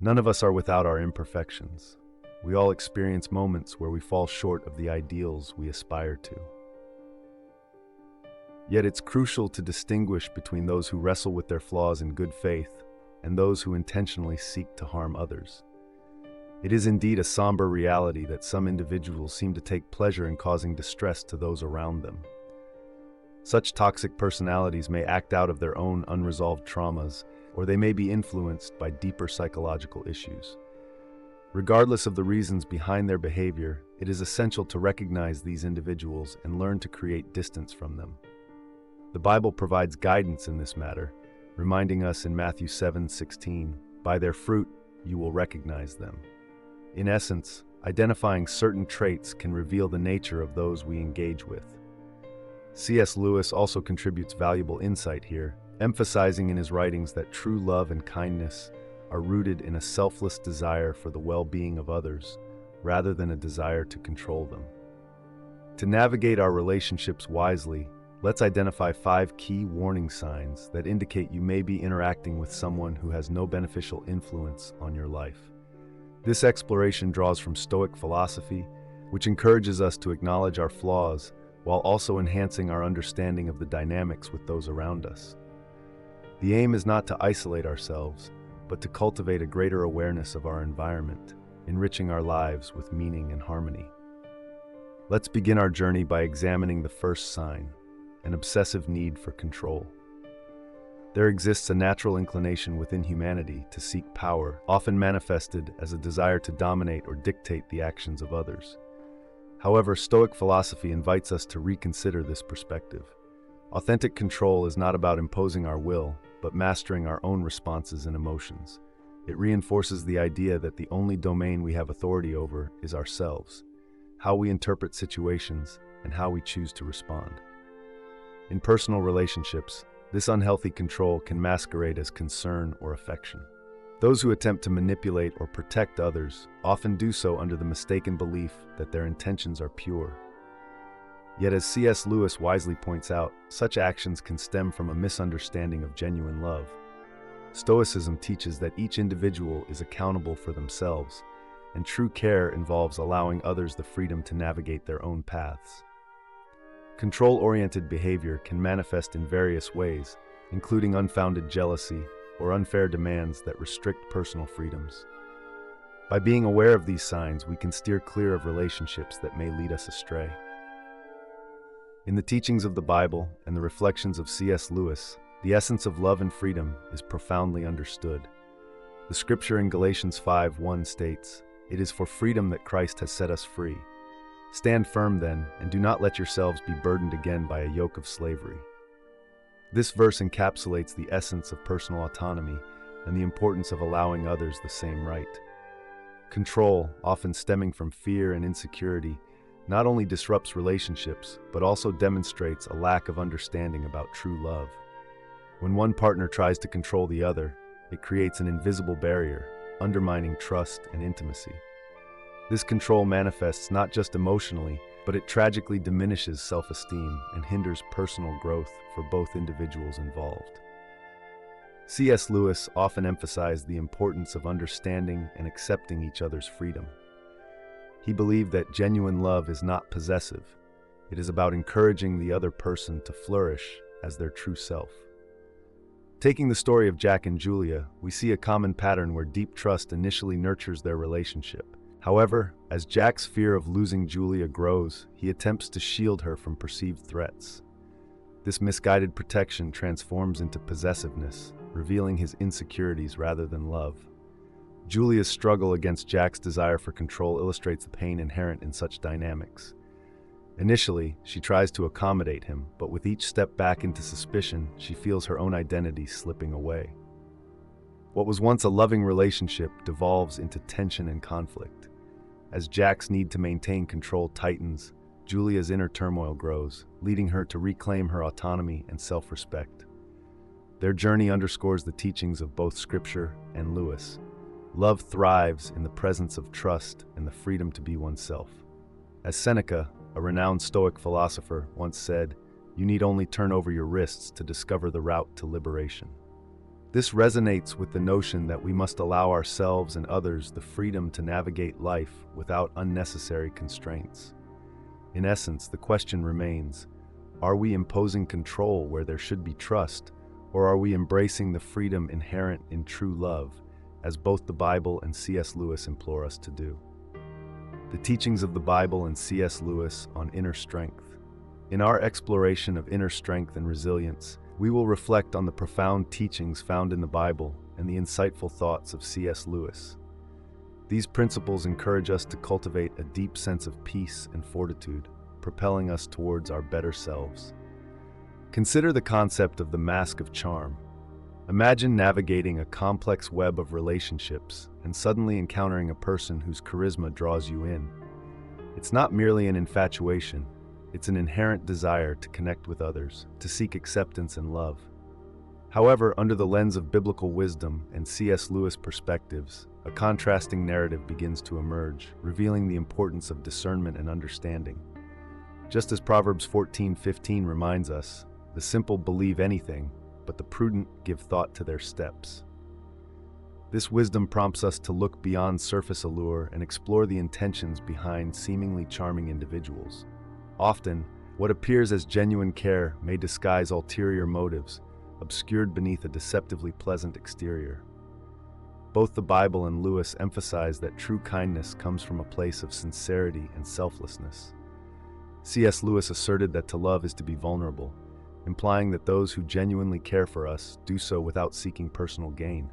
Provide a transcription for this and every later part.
None of us are without our imperfections. We all experience moments where we fall short of the ideals we aspire to. Yet it's crucial to distinguish between those who wrestle with their flaws in good faith and those who intentionally seek to harm others. It is indeed a somber reality that some individuals seem to take pleasure in causing distress to those around them. Such toxic personalities may act out of their own unresolved traumas, or they may be influenced by deeper psychological issues. Regardless of the reasons behind their behavior, it is essential to recognize these individuals and learn to create distance from them. The Bible provides guidance in this matter, reminding us in Matthew 7:16, "By their fruit you will recognize them." In essence, identifying certain traits can reveal the nature of those we engage with. C.S. Lewis also contributes valuable insight here, emphasizing in his writings that true love and kindness are rooted in a selfless desire for the well-being of others, rather than a desire to control them. To navigate our relationships wisely, let's identify 5 key warning signs that indicate you may be interacting with someone who has no beneficial influence on your life. This exploration draws from Stoic philosophy, which encourages us to acknowledge our flaws while also enhancing our understanding of the dynamics with those around us. The aim is not to isolate ourselves, but to cultivate a greater awareness of our environment, enriching our lives with meaning and harmony. Let's begin our journey by examining the first sign, an obsessive need for control. There exists a natural inclination within humanity to seek power, often manifested as a desire to dominate or dictate the actions of others. However, Stoic philosophy invites us to reconsider this perspective. Authentic control is not about imposing our will, but mastering our own responses and emotions. It reinforces the idea that the only domain we have authority over is ourselves, how we interpret situations, and how we choose to respond. In personal relationships, this unhealthy control can masquerade as concern or affection. Those who attempt to manipulate or protect others often do so under the mistaken belief that their intentions are pure. Yet, as C.S. Lewis wisely points out, such actions can stem from a misunderstanding of genuine love. Stoicism teaches that each individual is accountable for themselves, and true care involves allowing others the freedom to navigate their own paths. Control-oriented behavior can manifest in various ways, including unfounded jealousy or unfair demands that restrict personal freedoms. By being aware of these signs, we can steer clear of relationships that may lead us astray. In the teachings of the Bible and the reflections of C.S. Lewis, the essence of love and freedom is profoundly understood. The scripture in Galatians 5:1 states, "It is for freedom that Christ has set us free. Stand firm then, and do not let yourselves be burdened again by a yoke of slavery." This verse encapsulates the essence of personal autonomy and the importance of allowing others the same right. Control, often stemming from fear and insecurity, not only disrupts relationships, but also demonstrates a lack of understanding about true love. When one partner tries to control the other, it creates an invisible barrier, undermining trust and intimacy. This control manifests not just emotionally, but it tragically diminishes self-esteem and hinders personal growth for both individuals involved. C.S. Lewis often emphasized the importance of understanding and accepting each other's freedom. He believed that genuine love is not possessive. It is about encouraging the other person to flourish as their true self. Taking the story of Jack and Julia, we see a common pattern where deep trust initially nurtures their relationship. However, as Jack's fear of losing Julia grows, he attempts to shield her from perceived threats. This misguided protection transforms into possessiveness, revealing his insecurities rather than love. Julia's struggle against Jack's desire for control illustrates the pain inherent in such dynamics. Initially, she tries to accommodate him, but with each step back into suspicion, she feels her own identity slipping away. What was once a loving relationship devolves into tension and conflict. As Jack's need to maintain control tightens, Julia's inner turmoil grows, leading her to reclaim her autonomy and self-respect. Their journey underscores the teachings of both Scripture and Lewis. Love thrives in the presence of trust and the freedom to be oneself. As Seneca, a renowned Stoic philosopher, once said, "You need only turn over your wrists to discover the route to liberation." This resonates with the notion that we must allow ourselves and others the freedom to navigate life without unnecessary constraints. In essence, the question remains, are we imposing control where there should be trust, or are we embracing the freedom inherent in true love, as both the Bible and C.S. Lewis implore us to do? The teachings of the Bible and C.S. Lewis on inner strength. In our exploration of inner strength and resilience, we will reflect on the profound teachings found in the Bible and the insightful thoughts of C.S. Lewis. These principles encourage us to cultivate a deep sense of peace and fortitude, propelling us towards our better selves. Consider the concept of the mask of charm. Imagine navigating a complex web of relationships and suddenly encountering a person whose charisma draws you in. It's not merely an infatuation, it's an inherent desire to connect with others, to seek acceptance and love. However, under the lens of biblical wisdom and C.S. Lewis perspectives, a contrasting narrative begins to emerge, revealing the importance of discernment and understanding. Just as Proverbs 14:15 reminds us, the simple believe anything, but the prudent give thought to their steps. This wisdom prompts us to look beyond surface allure and explore the intentions behind seemingly charming individuals. Often, what appears as genuine care may disguise ulterior motives, obscured beneath a deceptively pleasant exterior. Both the Bible and Lewis emphasize that true kindness comes from a place of sincerity and selflessness. C.S. Lewis asserted that to love is to be vulnerable, implying that those who genuinely care for us do so without seeking personal gain.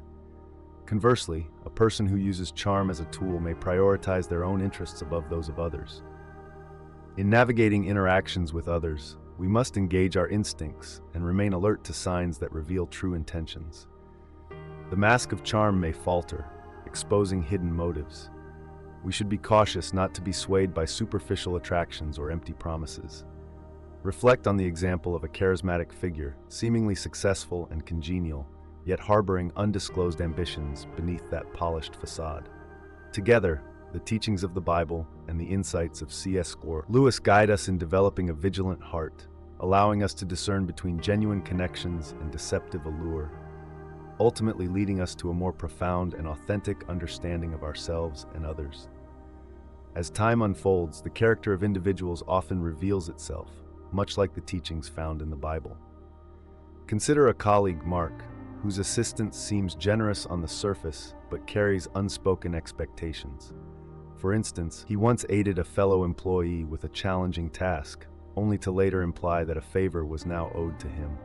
Conversely, a person who uses charm as a tool may prioritize their own interests above those of others. In navigating interactions with others, we must engage our instincts and remain alert to signs that reveal true intentions. The mask of charm may falter, exposing hidden motives. We should be cautious not to be swayed by superficial attractions or empty promises. Reflect on the example of a charismatic figure, seemingly successful and congenial, yet harboring undisclosed ambitions beneath that polished facade. Together, the teachings of the Bible and the insights of C.S. Lewis guide us in developing a vigilant heart, allowing us to discern between genuine connections and deceptive allure, ultimately leading us to a more profound and authentic understanding of ourselves and others. As time unfolds, the character of individuals often reveals itself, much like the teachings found in the Bible. Consider a colleague, Mark, whose assistance seems generous on the surface but carries unspoken expectations. For instance, he once aided a fellow employee with a challenging task, only to later imply that a favor was now owed to him.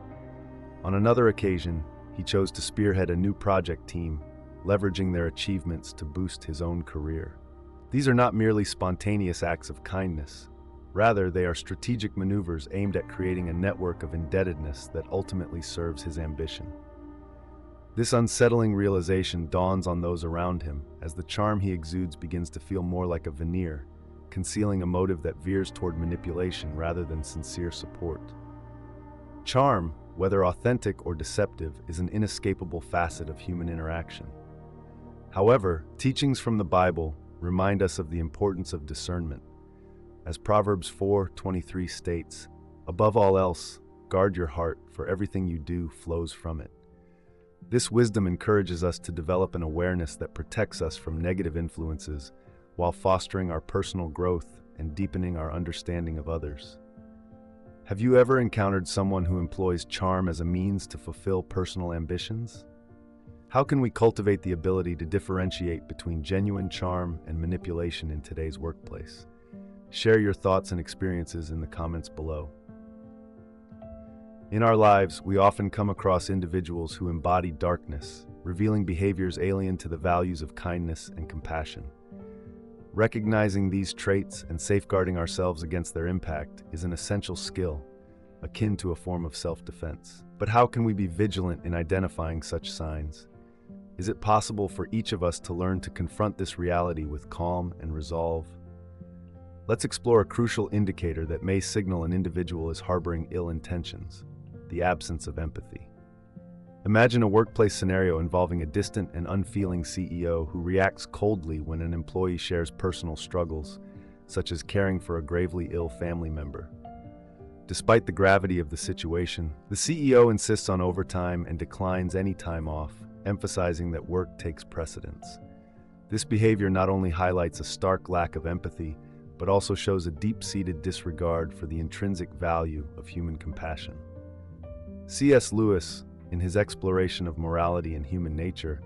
On another occasion, he chose to spearhead a new project team, leveraging their achievements to boost his own career. These are not merely spontaneous acts of kindness. Rather, they are strategic maneuvers aimed at creating a network of indebtedness that ultimately serves his ambition. This unsettling realization dawns on those around him as the charm he exudes begins to feel more like a veneer, concealing a motive that veers toward manipulation rather than sincere support. Charm, whether authentic or deceptive, is an inescapable facet of human interaction. However, teachings from the Bible remind us of the importance of discernment. As Proverbs 4:23 states, "Above all else, guard your heart, for everything you do flows from it." This wisdom encourages us to develop an awareness that protects us from negative influences while fostering our personal growth and deepening our understanding of others. Have you ever encountered someone who employs charm as a means to fulfill personal ambitions? How can we cultivate the ability to differentiate between genuine charm and manipulation in today's workplace? Share your thoughts and experiences in the comments below. In our lives, we often come across individuals who embody darkness, revealing behaviors alien to the values of kindness and compassion. Recognizing these traits and safeguarding ourselves against their impact is an essential skill, akin to a form of self-defense. But how can we be vigilant in identifying such signs? Is it possible for each of us to learn to confront this reality with calm and resolve? Let's explore a crucial indicator that may signal an individual is harboring ill intentions: the absence of empathy. Imagine a workplace scenario involving a distant and unfeeling CEO who reacts coldly when an employee shares personal struggles, such as caring for a gravely ill family member. Despite the gravity of the situation, the CEO insists on overtime and declines any time off, emphasizing that work takes precedence. This behavior not only highlights a stark lack of empathy, but also shows a deep-seated disregard for the intrinsic value of human compassion. C.S. Lewis, in his exploration of morality and human nature,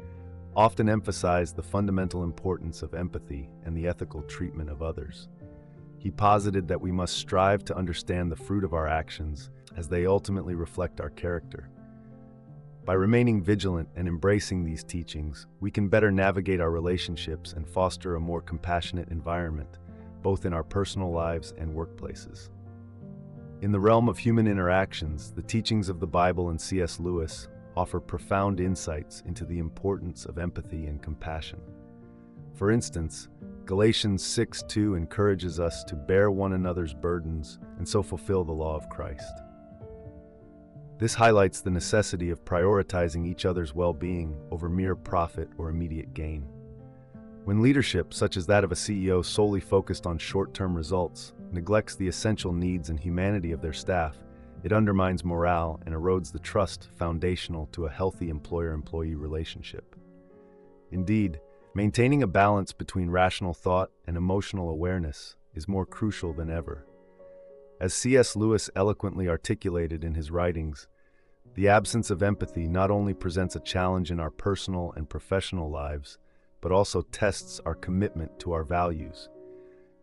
often emphasized the fundamental importance of empathy and the ethical treatment of others. He posited that we must strive to understand the fruit of our actions, as they ultimately reflect our character. By remaining vigilant and embracing these teachings, we can better navigate our relationships and foster a more compassionate environment, both in our personal lives and workplaces. In the realm of human interactions, the teachings of the Bible and C.S. Lewis offer profound insights into the importance of empathy and compassion. For instance, Galatians 6:2 encourages us to bear one another's burdens and so fulfill the law of Christ. This highlights the necessity of prioritizing each other's well-being over mere profit or immediate gain. When leadership, such as that of a CEO solely focused on short-term results, neglects the essential needs and humanity of their staff, it undermines morale and erodes the trust foundational to a healthy employer-employee relationship. Indeed, maintaining a balance between rational thought and emotional awareness is more crucial than ever. As C.S. Lewis eloquently articulated in his writings, the absence of empathy not only presents a challenge in our personal and professional lives, but also tests our commitment to our values.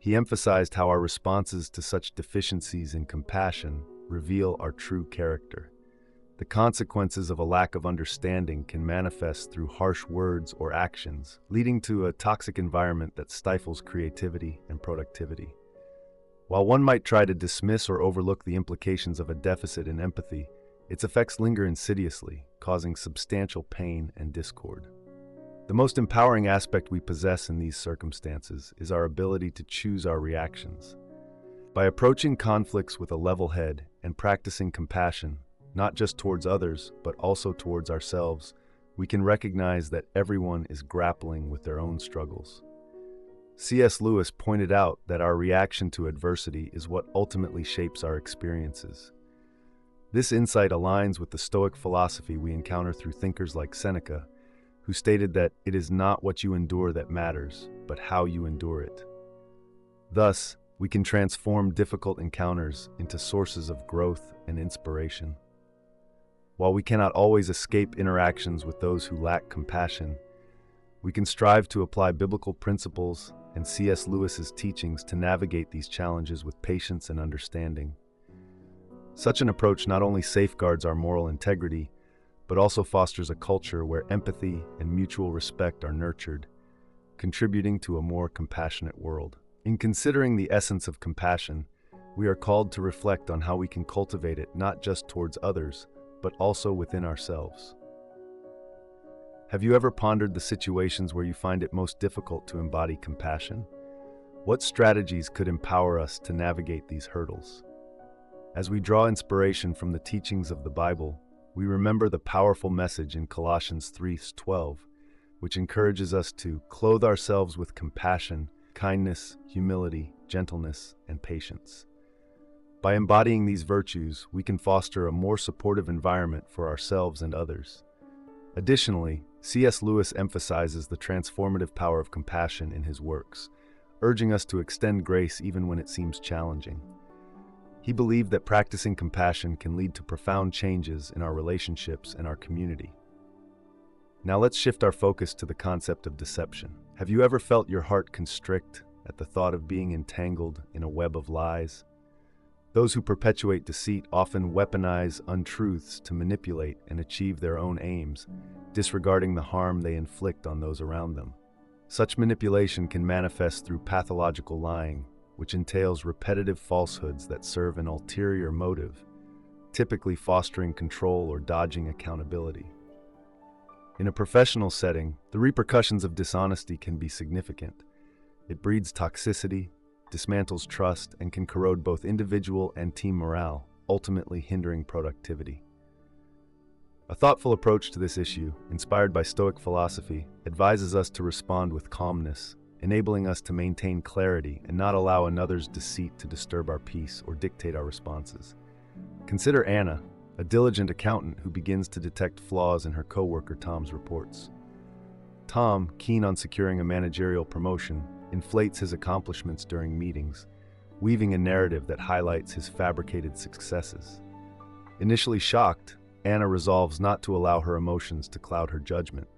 He emphasized how our responses to such deficiencies in compassion reveal our true character. The consequences of a lack of understanding can manifest through harsh words or actions, leading to a toxic environment that stifles creativity and productivity. While one might try to dismiss or overlook the implications of a deficit in empathy, its effects linger insidiously, causing substantial pain and discord. The most empowering aspect we possess in these circumstances is our ability to choose our reactions. By approaching conflicts with a level head and practicing compassion, not just towards others, but also towards ourselves, we can recognize that everyone is grappling with their own struggles. C.S. Lewis pointed out that our reaction to adversity is what ultimately shapes our experiences. This insight aligns with the Stoic philosophy we encounter through thinkers like Seneca, who stated that it is not what you endure that matters, but how you endure it. Thus, we can transform difficult encounters into sources of growth and inspiration. While we cannot always escape interactions with those who lack compassion, we can strive to apply biblical principles and C.S. Lewis's teachings to navigate these challenges with patience and understanding. Such an approach not only safeguards our moral integrity, but also fosters a culture where empathy and mutual respect are nurtured, contributing to a more compassionate world. In considering the essence of compassion, we are called to reflect on how we can cultivate it not just towards others, but also within ourselves. Have you ever pondered the situations where you find it most difficult to embody compassion? What strategies could empower us to navigate these hurdles? As we draw inspiration from the teachings of the Bible, we remember the powerful message in Colossians 3:12, which encourages us to clothe ourselves with compassion, kindness, humility, gentleness, and patience. By embodying these virtues, we can foster a more supportive environment for ourselves and others. Additionally, C.S. Lewis emphasizes the transformative power of compassion in his works, urging us to extend grace even when it seems challenging. He believed that practicing compassion can lead to profound changes in our relationships and our community. Now let's shift our focus to the concept of deception. Have you ever felt your heart constrict at the thought of being entangled in a web of lies? Those who perpetuate deceit often weaponize untruths to manipulate and achieve their own aims, disregarding the harm they inflict on those around them. Such manipulation can manifest through pathological lying, which entails repetitive falsehoods that serve an ulterior motive, typically fostering control or dodging accountability. In a professional setting, the repercussions of dishonesty can be significant. It breeds toxicity, dismantles trust, and can corrode both individual and team morale, ultimately hindering productivity. A thoughtful approach to this issue, inspired by Stoic philosophy, advises us to respond with calmness, enabling us to maintain clarity and not allow another's deceit to disturb our peace or dictate our responses. Consider Anna, a diligent accountant who begins to detect flaws in her coworker Tom's reports. Tom, keen on securing a managerial promotion, inflates his accomplishments during meetings, weaving a narrative that highlights his fabricated successes. Initially shocked, Anna resolves not to allow her emotions to cloud her judgment.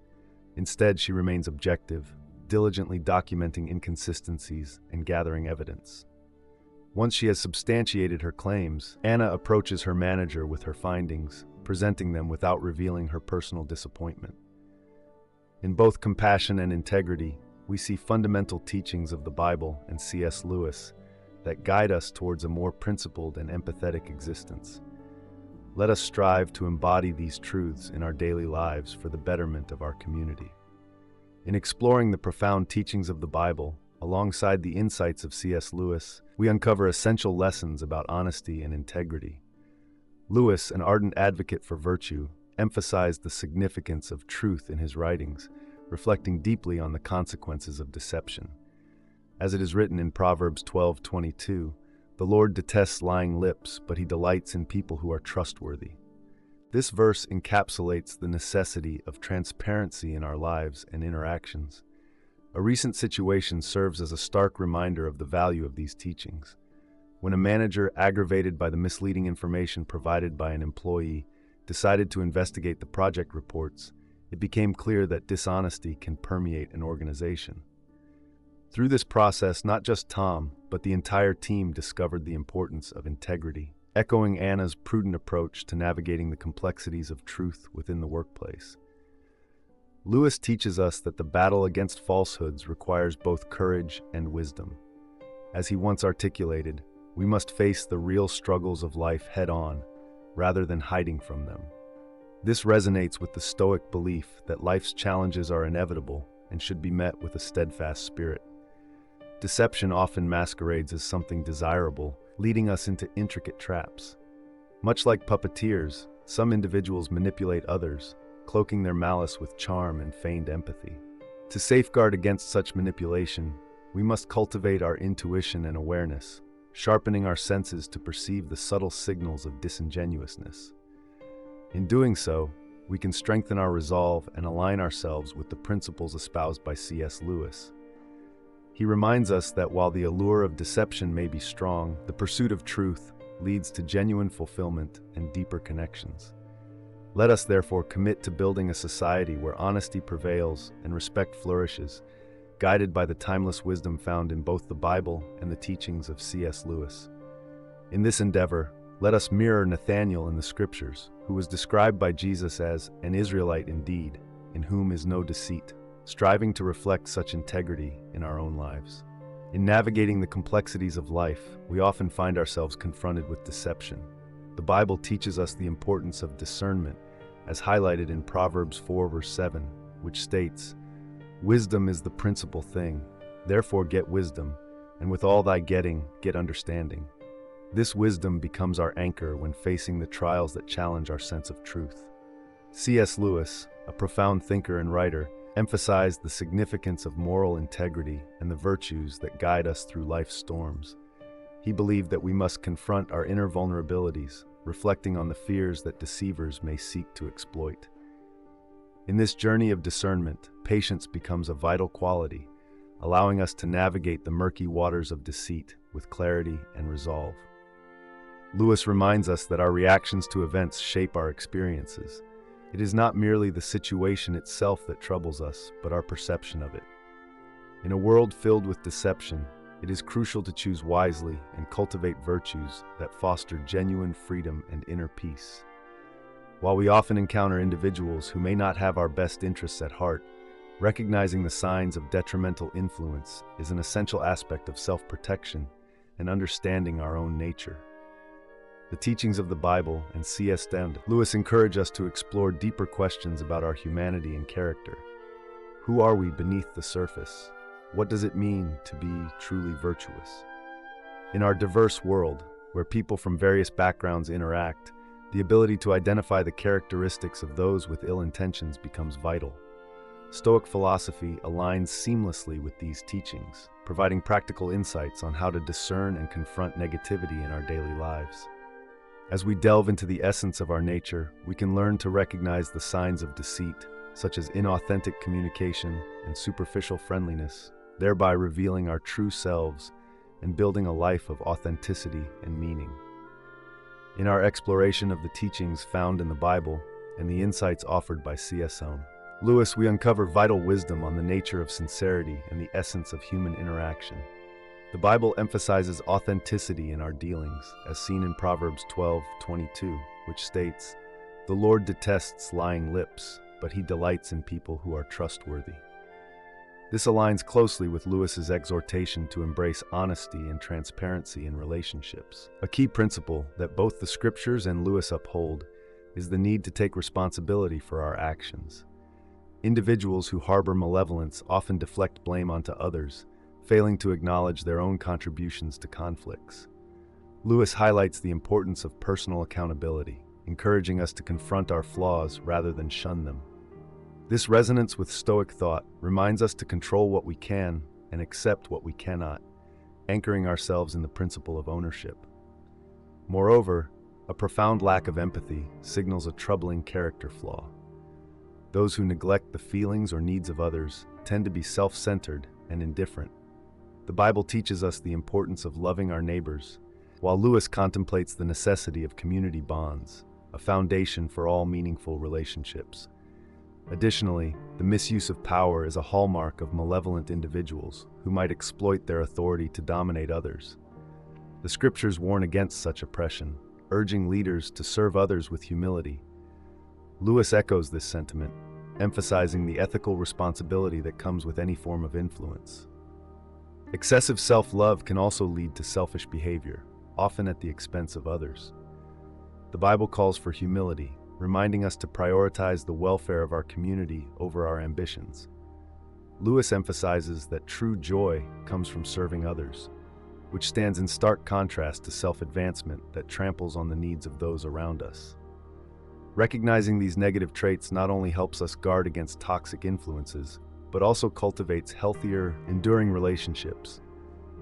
Instead, she remains objective, diligently documenting inconsistencies and gathering evidence. Once she has substantiated her claims, Anna approaches her manager with her findings, presenting them without revealing her personal disappointment. In both compassion and integrity, we see fundamental teachings of the Bible and C.S. Lewis that guide us towards a more principled and empathetic existence. Let us strive to embody these truths in our daily lives for the betterment of our community. In exploring the profound teachings of the Bible, alongside the insights of C.S. Lewis, we uncover essential lessons about honesty and integrity. Lewis, an ardent advocate for virtue, emphasized the significance of truth in his writings, reflecting deeply on the consequences of deception. As it is written in Proverbs 12:22, "The Lord detests lying lips, but he delights in people who are trustworthy." This verse encapsulates the necessity of transparency in our lives and interactions. A recent situation serves as a stark reminder of the value of these teachings. When a manager, aggravated by the misleading information provided by an employee, decided to investigate the project reports, it became clear that dishonesty can permeate an organization. Through this process, not just Tom, but the entire team discovered the importance of integrity, echoing Anna's prudent approach to navigating the complexities of truth within the workplace. Lewis teaches us that the battle against falsehoods requires both courage and wisdom. As he once articulated, we must face the real struggles of life head-on, rather than hiding from them. This resonates with the Stoic belief that life's challenges are inevitable and should be met with a steadfast spirit. Deception often masquerades as something desirable, leading us into intricate traps. Much like puppeteers, some individuals manipulate others, cloaking their malice with charm and feigned empathy. To safeguard against such manipulation, we must cultivate our intuition and awareness, sharpening our senses to perceive the subtle signals of disingenuousness. In doing so, we can strengthen our resolve and align ourselves with the principles espoused by C.S. Lewis. He reminds us that while the allure of deception may be strong, the pursuit of truth leads to genuine fulfillment and deeper connections. Let us therefore commit to building a society where honesty prevails and respect flourishes, guided by the timeless wisdom found in both the Bible and the teachings of C.S. Lewis. In this endeavor, let us mirror Nathanael in the Scriptures, who was described by Jesus as an Israelite indeed, in whom is no deceit, striving to reflect such integrity in our own lives. In navigating the complexities of life, we often find ourselves confronted with deception. The Bible teaches us the importance of discernment, as highlighted in Proverbs 4 verse 7, which states, "Wisdom is the principal thing, therefore get wisdom, and with all thy getting, get understanding." This wisdom becomes our anchor when facing the trials that challenge our sense of truth. C.S. Lewis, a profound thinker and writer, emphasized the significance of moral integrity and the virtues that guide us through life's storms. He believed that we must confront our inner vulnerabilities, reflecting on the fears that deceivers may seek to exploit. In this journey of discernment, patience becomes a vital quality, allowing us to navigate the murky waters of deceit with clarity and resolve. Lewis reminds us that our reactions to events shape our experiences. It is not merely the situation itself that troubles us, but our perception of it. In a world filled with deception, it is crucial to choose wisely and cultivate virtues that foster genuine freedom and inner peace. While we often encounter individuals who may not have our best interests at heart, recognizing the signs of detrimental influence is an essential aspect of self-protection and understanding our own nature. The teachings of the Bible and C.S. Lewis encourage us to explore deeper questions about our humanity and character. Who are we beneath the surface? What does it mean to be truly virtuous? In our diverse world, where people from various backgrounds interact, the ability to identify the characteristics of those with ill intentions becomes vital. Stoic philosophy aligns seamlessly with these teachings, providing practical insights on how to discern and confront negativity in our daily lives. As we delve into the essence of our nature, we can learn to recognize the signs of deceit, such as inauthentic communication and superficial friendliness, thereby revealing our true selves and building a life of authenticity and meaning. In our exploration of the teachings found in the Bible and the insights offered by C.S. Lewis, we uncover vital wisdom on the nature of sincerity and the essence of human interaction. The Bible emphasizes authenticity in our dealings, as seen in Proverbs 12:22, which states, "The Lord detests lying lips, but he delights in people who are trustworthy." This aligns closely with Lewis's exhortation to embrace honesty and transparency in relationships. A key principle that both the scriptures and Lewis uphold is the need to take responsibility for our actions. Individuals who harbor malevolence often deflect blame onto others, failing to acknowledge their own contributions to conflicts. Lewis highlights the importance of personal accountability, encouraging us to confront our flaws rather than shun them. This resonance with Stoic thought reminds us to control what we can and accept what we cannot, anchoring ourselves in the principle of ownership. Moreover, a profound lack of empathy signals a troubling character flaw. Those who neglect the feelings or needs of others tend to be self-centered and indifferent. The Bible teaches us the importance of loving our neighbors, while Lewis contemplates the necessity of community bonds, a foundation for all meaningful relationships. Additionally, the misuse of power is a hallmark of malevolent individuals who might exploit their authority to dominate others. The scriptures warn against such oppression, urging leaders to serve others with humility. Lewis echoes this sentiment, emphasizing the ethical responsibility that comes with any form of influence. Excessive self-love can also lead to selfish behavior, often at the expense of others. The Bible calls for humility, reminding us to prioritize the welfare of our community over our ambitions. Lewis emphasizes that true joy comes from serving others, which stands in stark contrast to self-advancement that tramples on the needs of those around us. Recognizing these negative traits not only helps us guard against toxic influences, but also cultivates healthier, enduring relationships.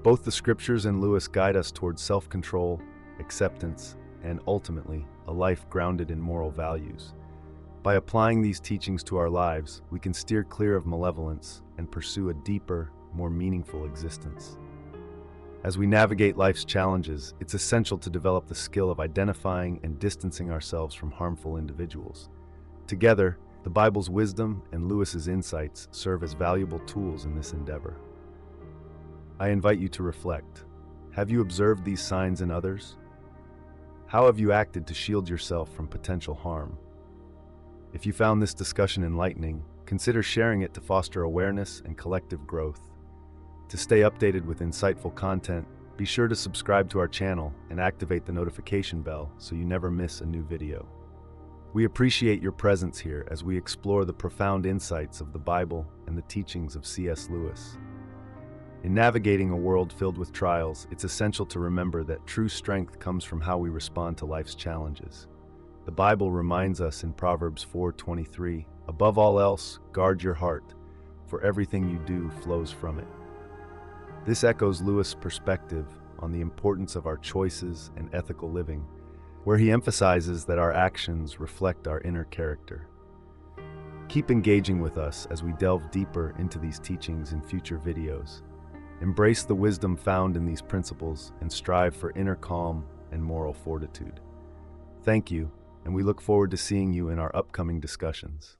Both the scriptures and Lewis guide us towards self-control, acceptance, and ultimately, a life grounded in moral values. By applying these teachings to our lives, we can steer clear of malevolence and pursue a deeper, more meaningful existence. As we navigate life's challenges, it's essential to develop the skill of identifying and distancing ourselves from harmful individuals. Together, the Bible's wisdom and Lewis's insights serve as valuable tools in this endeavor. I invite you to reflect. Have you observed these signs in others? How have you acted to shield yourself from potential harm? If you found this discussion enlightening, consider sharing it to foster awareness and collective growth. To stay updated with insightful content, be sure to subscribe to our channel and activate the notification bell so you never miss a new video. We appreciate your presence here as we explore the profound insights of the Bible and the teachings of C.S. Lewis. In navigating a world filled with trials, it's essential to remember that true strength comes from how we respond to life's challenges. The Bible reminds us in Proverbs 4:23, "Above all else, guard your heart, for everything you do flows from it." This echoes Lewis' perspective on the importance of our choices and ethical living, where he emphasizes that our actions reflect our inner character. Keep engaging with us as we delve deeper into these teachings in future videos. Embrace the wisdom found in these principles and strive for inner calm and moral fortitude. Thank you, and we look forward to seeing you in our upcoming discussions.